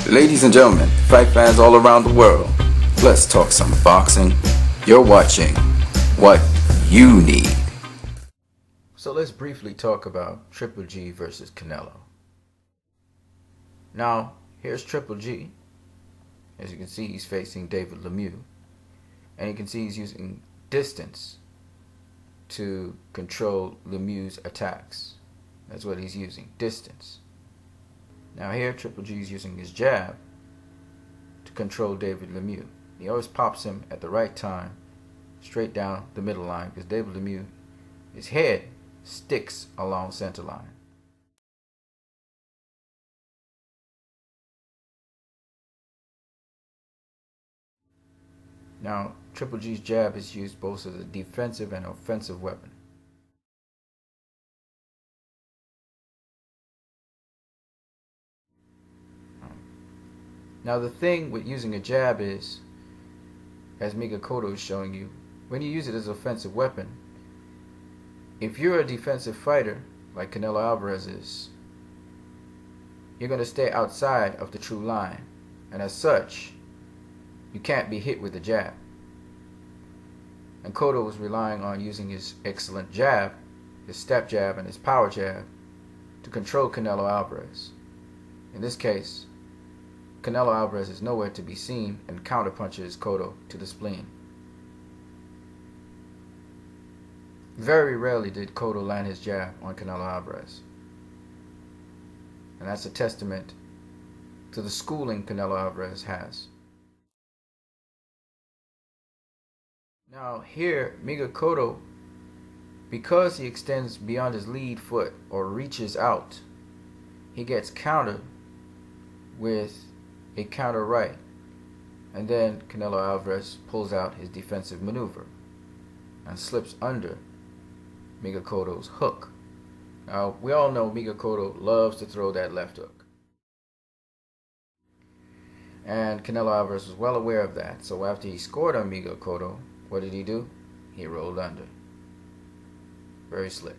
Ladies and gentlemen, fight fans all around the world, let's talk some boxing. You're watching What You Need. So let's briefly talk about Triple G versus Canelo. Now, here's Triple G. As you can see, he's facing David Lemieux. And you can see he's using distance to control Lemieux's attacks. That's what he's using, distance. Now here, Triple G is using his jab to control David Lemieux. He always pops him at the right time, straight down the middle line, because David Lemieux, his head sticks along center line. Now, Triple G's jab is used both as a defensive and offensive weapon. Now the thing with using a jab is, as Mika Cotto is showing you, when you use it as an offensive weapon, if you're a defensive fighter, like Canelo Alvarez is, you're going to stay outside of the true line, and as such, you can't be hit with a jab. And Cotto was relying on using his excellent jab, his step jab and his power jab, to control Canelo Alvarez. In this case, Canelo Alvarez is nowhere to be seen and counterpunches Cotto to the spleen. Very rarely did Cotto land his jab on Canelo Alvarez. And that's a testament to the schooling Canelo Alvarez has. Now here, Mika Cotto, because he extends beyond his lead foot or reaches out, he gets countered with a counter right, and then Canelo Alvarez pulls out his defensive maneuver and slips under Mika Cotto's hook. Now we all know Mika Cotto loves to throw that left hook, and Canelo Alvarez was well aware of that. So after he scored on Mika Cotto, what did he do? He rolled under. Very slick.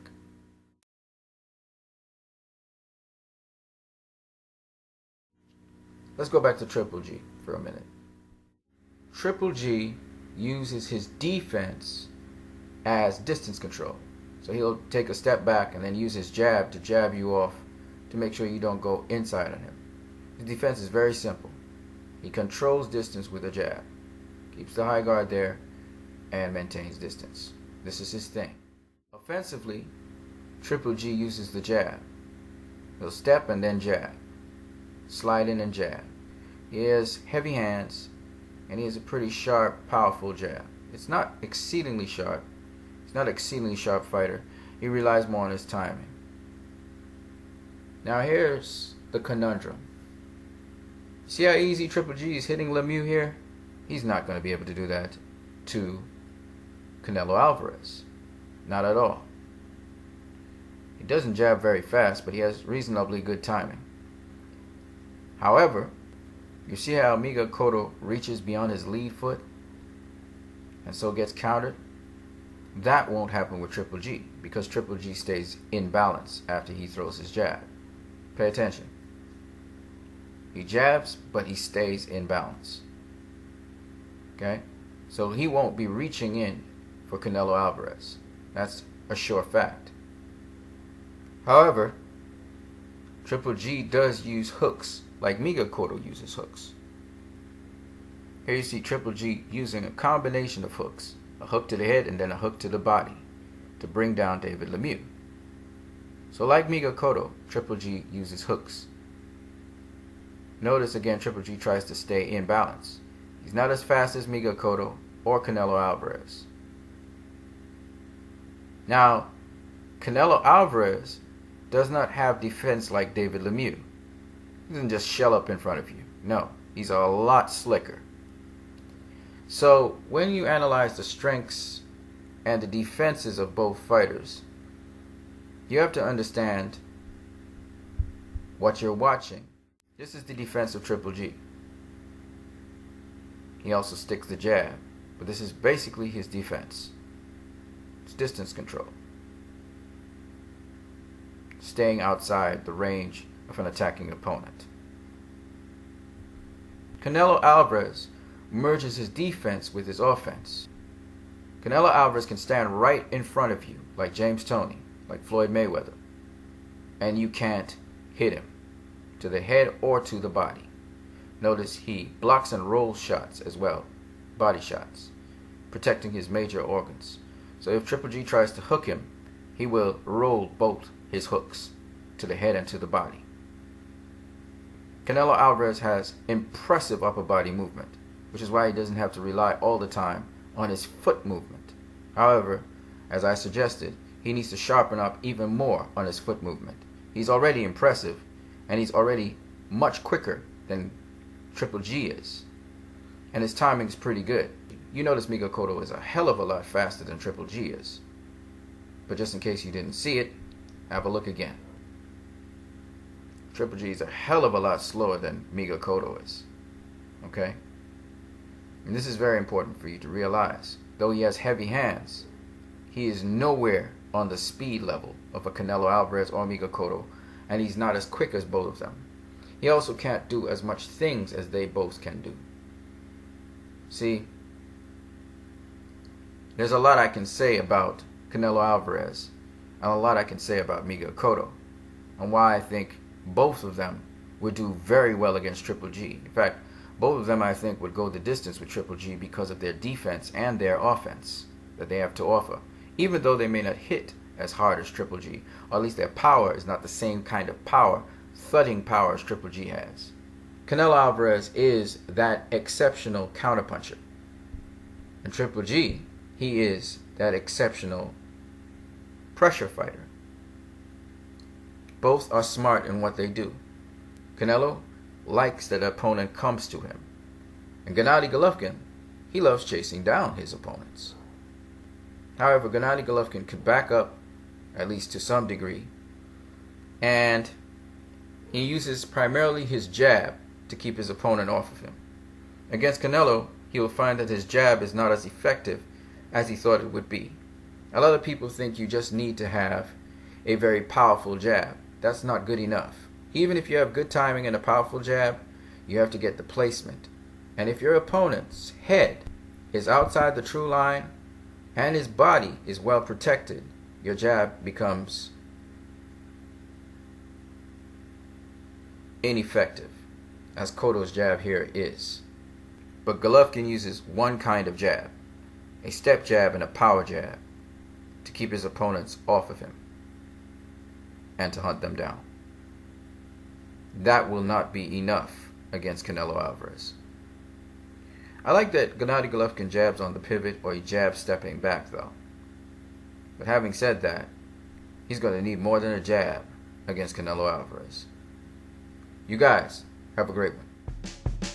Let's go back to Triple G for a minute. Triple G uses his defense as distance control. So he'll take a step back and then use his jab to jab you off to make sure you don't go inside on him. His defense is very simple. He controls distance with a jab, keeps the high guard there, and maintains distance. This is his thing. Offensively, Triple G uses the jab. He'll step and then jab, slide in and jab. He has heavy hands, and he has a pretty sharp, powerful jab. It's not exceedingly sharp. He's not an exceedingly sharp fighter. He relies more on his timing. Now here's the conundrum. See how easy Triple G is hitting Lemieux here? He's not going to be able to do that to Canelo Alvarez. Not at all. He doesn't jab very fast, but he has reasonably good timing. However, you see how Mika Cotto reaches beyond his lead foot and so gets countered? That won't happen with Triple G because Triple G stays in balance after he throws his jab. Pay attention. He jabs, but he stays in balance. Okay? So he won't be reaching in for Canelo Alvarez. That's a sure fact. However, Triple G does use hooks like Mika Cotto uses hooks. Here you see Triple G using a combination of hooks. A hook to the head and then a hook to the body to bring down David Lemieux. So like Mika Cotto, Triple G uses hooks. Notice again, Triple G tries to stay in balance. He's not as fast as Mika Cotto or Canelo Alvarez. Now, Canelo Alvarez does not have defense like David Lemieux. He doesn't just shell up in front of you. No, he's a lot slicker. So when you analyze the strengths and the defenses of both fighters, you have to understand what you're watching. This is the defense of Triple G. He also sticks the jab, but this is basically his defense. It's distance control. Staying outside the range of an attacking opponent. Canelo Alvarez merges his defense with his offense. Canelo Alvarez can stand right in front of you, like James Toney, like Floyd Mayweather, and you can't hit him to the head or to the body. Notice he blocks and rolls shots as well, body shots, protecting his major organs. So if Triple G tries to hook him, he will roll both his hooks to the head and to the body. Canelo Alvarez has impressive upper body movement, which is why he doesn't have to rely all the time on his foot movement. However, as I suggested, he needs to sharpen up even more on his foot movement. He's already impressive, and he's already much quicker than Triple G is. And his timing is pretty good. You notice Miguel Cotto is a hell of a lot faster than Triple G is. But just in case you didn't see it, have a look again. Triple G is a hell of a lot slower than Miguel Cotto is. Okay? And this is very important for you to realize. Though he has heavy hands, he is nowhere on the speed level of a Canelo Alvarez or Miguel Cotto, and he's not as quick as both of them. He also can't do as much things as they both can do. See, there's a lot I can say about Canelo Alvarez and a lot I can say about Miguel Cotto, and why I think both of them would do very well against Triple G. In fact, both of them I think would go the distance with Triple G because of their defense and their offense that they have to offer, even though they may not hit as hard as Triple G, or at least their power is not the same kind of power, thudding power as Triple G has. Canelo Alvarez is that exceptional counterpuncher. And Triple G, he is that exceptional pressure fighter. Both are smart in what they do. Canelo likes that opponent comes to him. And Gennady Golovkin, he loves chasing down his opponents. However, Gennady Golovkin could back up, at least to some degree, and he uses primarily his jab to keep his opponent off of him. Against Canelo, he will find that his jab is not as effective as he thought it would be. A lot of people think you just need to have a very powerful jab. That's not good enough. Even if you have good timing and a powerful jab, you have to get the placement. And if your opponent's head is outside the true line and his body is well protected, your jab becomes ineffective, as Cotto's jab here is. But Golovkin uses one kind of jab, a step jab and a power jab, to keep his opponents off of him and to hunt them down. That will not be enough against Canelo Alvarez. I like that Gennady Golovkin jabs on the pivot, or he jabs stepping back though. But having said that, he's going to need more than a jab against Canelo Alvarez. You guys, have a great one.